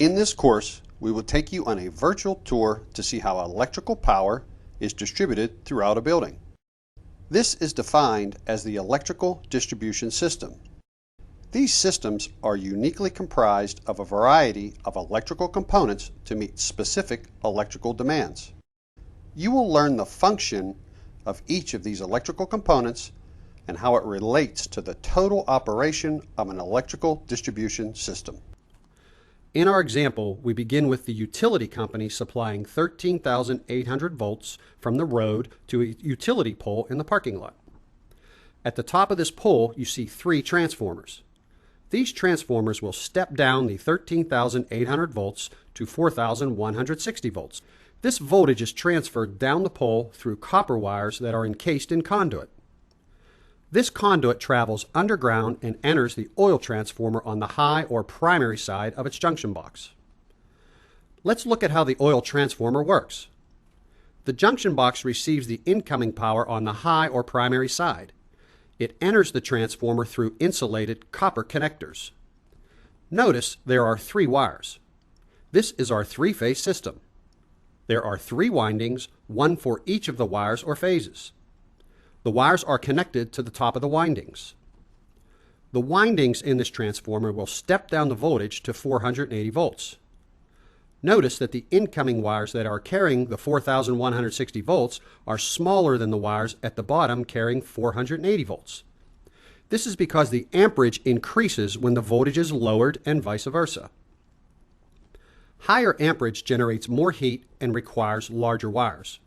In this course, we will take you on a virtual tour to see how electrical power is distributed throughout a building. This is defined as the electrical distribution system. These systems are uniquely comprised of a variety of electrical components to meet specific electrical demands. You will learn the function of each of these electrical components and how it relates to the total operation of an electrical distribution system. In our example, we begin with the utility company supplying 13,800 volts from the road to a utility pole in the parking lot. At the top of this pole, you see 3 transformers. These transformers will step down the 13,800 volts to 4,160 volts. This voltage is transferred down the pole through copper wires that are encased in conduit. This conduit travels underground and enters the oil transformer on the high or primary side of its junction box. Let's look at how the oil transformer works. The junction box receives the incoming power on the high or primary side. It enters the transformer through insulated copper connectors. Notice there are 3 wires. This is our 3-phase system. There are 3 windings, one for each of the wires or phases. The wires are connected to the top of the windings. The windings in this transformer will step down the voltage to 480 volts. Notice that the incoming wires that are carrying the 4,160 volts are smaller than the wires at the bottom carrying 480 volts. This is because the amperage increases when the voltage is lowered and vice versa. Higher amperage generates more heat and requires larger wires.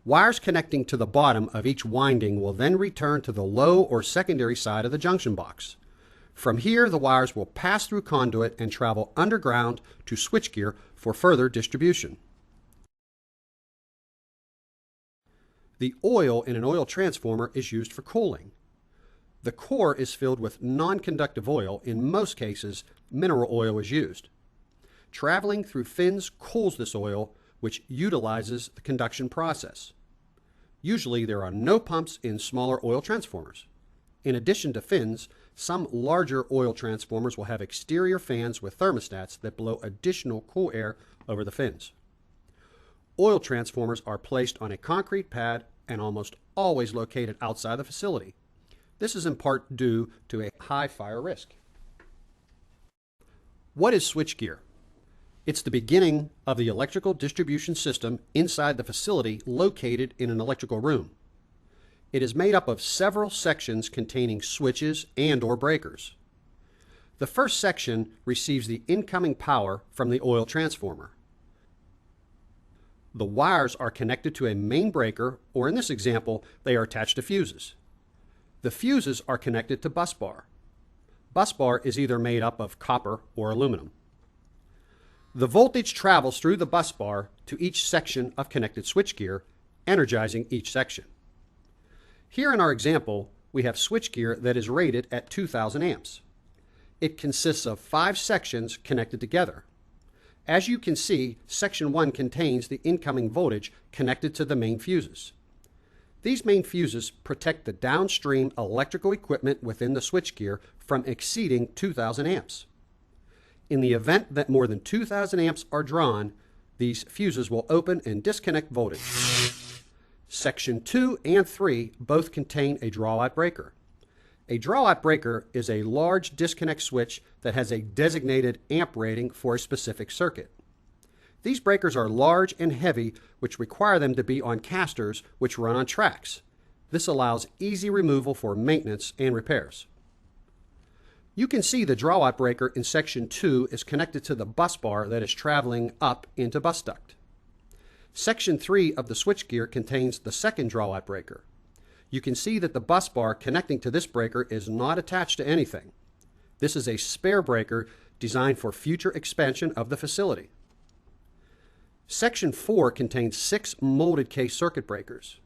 Wires connecting to the bottom of each winding will then return to the low or secondary side of the junction box. From here, the wires will pass through conduit and travel underground to switchgear for further distribution. The oil in an oil transformer is used for cooling. The core is filled with non-conductive oil. In most cases, mineral oil is used. Traveling through fins cools this oil, which utilizes the conduction process. Usually there are no pumps in smaller oil transformers. In addition to fins, some larger oil transformers will have exterior fans with thermostats that blow additional cool air over the fins. Oil transformers are placed on a concrete pad and almost always located outside the facility. This is in part due to a high fire risk. What is switchgear? It's the beginning of the electrical distribution system inside the facility located in an electrical room. It is made up of several sections containing switches and/or breakers. The first section receives the incoming power from the oil transformer. The wires are connected to a main breaker, or in this example, they are attached to fuses. The fuses are connected to bus bar. Bus bar is either made up of copper or aluminum. The voltage travels through the bus bar to each section of connected switchgear, energizing each section. Here in our example, we have switchgear that is rated at 2,000 amps. It consists of 5 sections connected together. As you can see, section 1 contains the incoming voltage connected to the main fuses. These main fuses protect the downstream electrical equipment within the switchgear from exceeding 2,000 amps. In the event that more than 2,000 amps are drawn, these fuses will open and disconnect voltage. Section 2 and 3 both contain a draw-out breaker. A draw-out breaker is a large disconnect switch that has a designated amp rating for a specific circuit. These breakers are large and heavy, which require them to be on casters which run on tracks. This allows easy removal for maintenance and repairs. You can see the draw-out breaker in section 2 is connected to the bus bar that is traveling up into bus duct. Section 3 of the switchgear contains the second draw-out breaker. You can see that the bus bar connecting to this breaker is not attached to anything. This is a spare breaker designed for future expansion of the facility. Section 4 contains 6 molded case circuit breakers.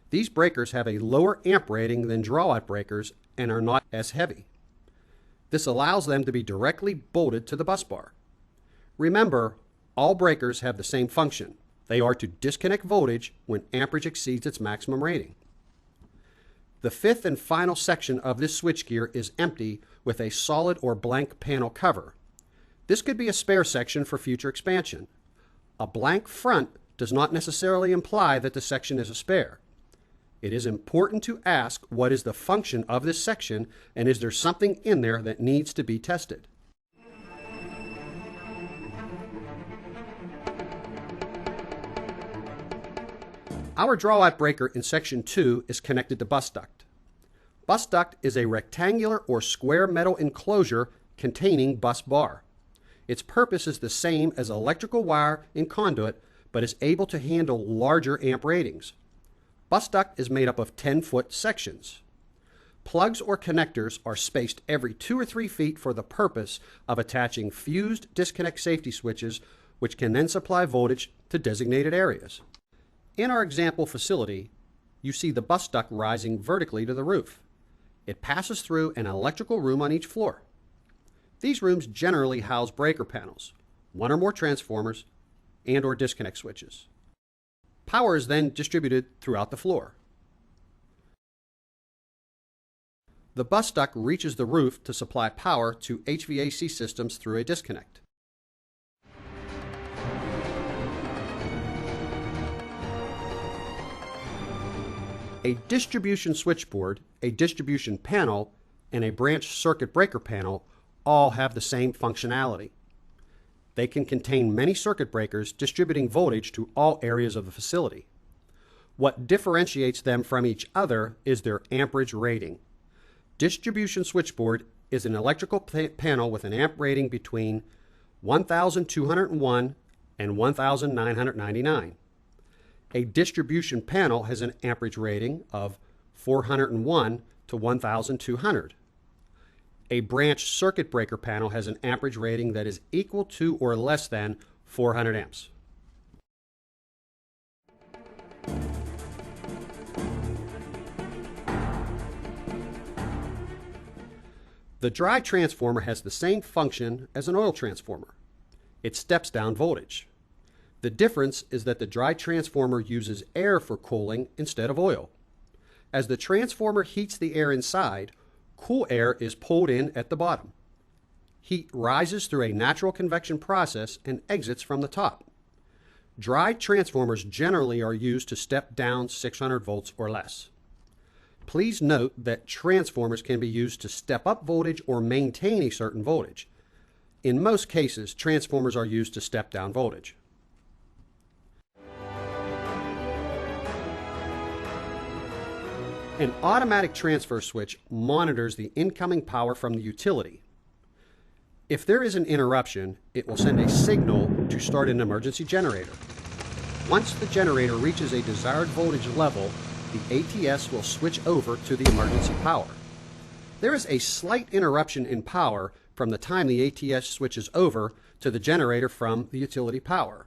These breakers have a lower amp rating than draw-out breakers and are not as heavy. This allows them to be directly bolted to the bus bar. Remember, all breakers have the same function. They are to disconnect voltage when amperage exceeds its maximum rating. The 5th and final section of this switchgear is empty with a solid or blank panel cover. This could be a spare section for future expansion. A blank front does not necessarily imply that the section is a spare. It is important to ask what is the function of this section and is there something in there that needs to be tested. Our draw-out breaker in section 2 is connected to bus duct. Bus duct is a rectangular or square metal enclosure containing bus bar. Its purpose is the same as electrical wire and conduit, but is able to handle larger amp ratings. Bus duct is made up of 10-foot sections. Plugs or connectors are spaced every 2 or 3 feet for the purpose of attaching fused disconnect safety switches, which can then supply voltage to designated areas. In our example facility, you see the bus duct rising vertically to the roof. It passes through an electrical room on each floor. These rooms generally house breaker panels, 1 or more transformers, and/or disconnect switches. Power is then distributed throughout the floor. The bus duct reaches the roof to supply power to HVAC systems through a disconnect. A distribution switchboard, a distribution panel, and a branch circuit breaker panel all have the same functionality. They can contain many circuit breakers distributing voltage to all areas of the facility. What differentiates them from each other is their amperage rating. Distribution switchboard is an electrical panel with an amp rating between 1,201 and 1,999. A distribution panel has an amperage rating of 401 to 1,200. A branch circuit breaker panel has an amperage rating that is equal to or less than 400 amps. The dry transformer has the same function as an oil transformer. It steps down voltage. The difference is that the dry transformer uses air for cooling instead of oil. As the transformer heats the air inside, cool air is pulled in at the bottom. Heat rises through a natural convection process and exits from the top. Dry transformers generally are used to step down 600 volts or less. Please note that transformers can be used to step up voltage or maintain a certain voltage. In most cases, transformers are used to step down voltage. An automatic transfer switch monitors the incoming power from the utility. If there is an interruption, it will send a signal to start an emergency generator. Once the generator reaches a desired voltage level, the ATS will switch over to the emergency power. There is a slight interruption in power from the time the ATS switches over to the generator from the utility power.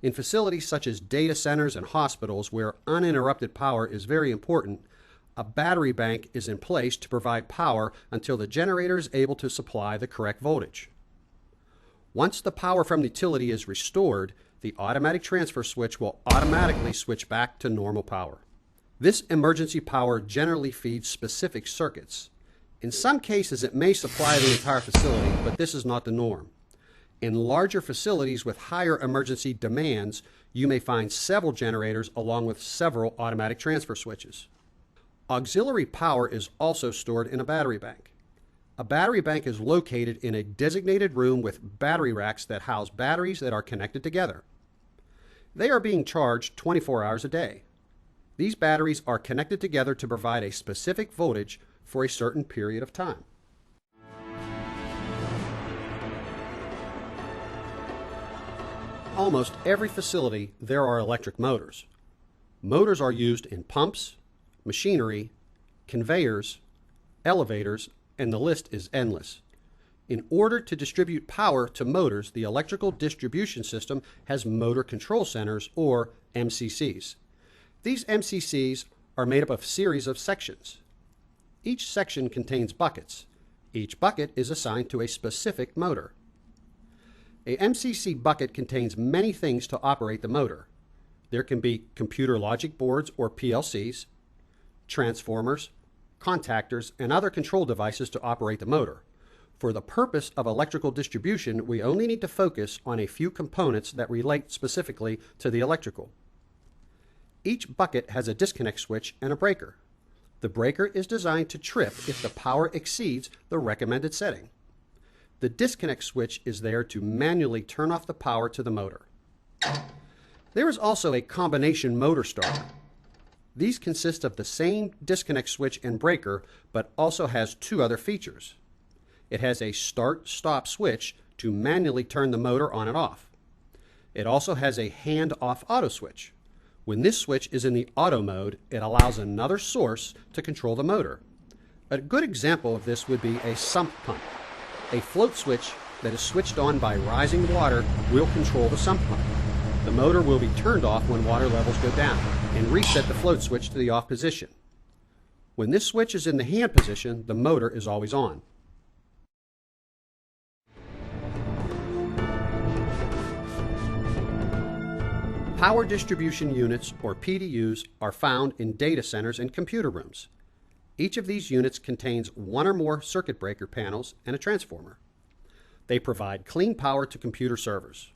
In facilities such as data centers and hospitals where uninterrupted power is very important, a battery bank is in place to provide power until the generator is able to supply the correct voltage. Once the power from the utility is restored, the automatic transfer switch will automatically switch back to normal power. This emergency power generally feeds specific circuits. In some cases, it may supply the entire facility, but this is not the norm. In larger facilities with higher emergency demands, you may find several generators along with several automatic transfer switches. Auxiliary power is also stored in a battery bank. A battery bank is located in a designated room with battery racks that house batteries that are connected together. They are being charged 24 hours a day. These batteries are connected together to provide a specific voltage for a certain period of time. Almost every facility there are electric motors. Motors are used in pumps, machinery, conveyors, elevators, and the list is endless. In order to distribute power to motors, the electrical distribution system has motor control centers, or MCCs. These MCCs are made up of a series of sections. Each section contains buckets. Each bucket is assigned to a specific motor. A MCC bucket contains many things to operate the motor. There can be computer logic boards, or PLCs, transformers, contactors, and other control devices to operate the motor. For the purpose of electrical distribution, we only need to focus on a few components that relate specifically to the electrical. Each bucket has a disconnect switch and a breaker. The breaker is designed to trip if the power exceeds the recommended setting. The disconnect switch is there to manually turn off the power to the motor. There is also a combination motor starter. These consist of the same disconnect switch and breaker, but also has two other features. It has a start-stop switch to manually turn the motor on and off. It also has a hand-off auto switch. When this switch is in the auto mode, it allows another source to control the motor. A good example of this would be a sump pump. A float switch that is switched on by rising water will control the sump pump. The motor will be turned off when water levels go down and reset the float switch to the off position. When this switch is in the hand position, the motor is always on. Power distribution units, or PDUs, are found in data centers and computer rooms. Each of these units contains one or more circuit breaker panels and a transformer. They provide clean power to computer servers.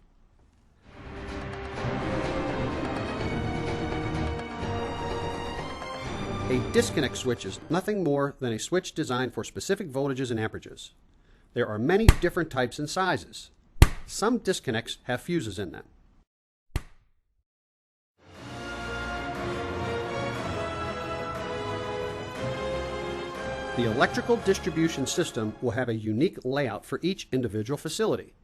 A disconnect switch is nothing more than a switch designed for specific voltages and amperages. There are many different types and sizes. Some disconnects have fuses in them. The electrical distribution system will have a unique layout for each individual facility.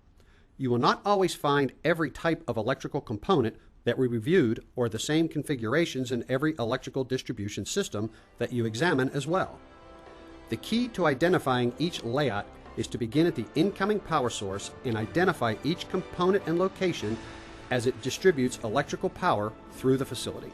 You will not always find every type of electrical component that we reviewed or the same configurations in every electrical distribution system that you examine as well. The key to identifying each layout is to begin at the incoming power source and identify each component and location as it distributes electrical power through the facility.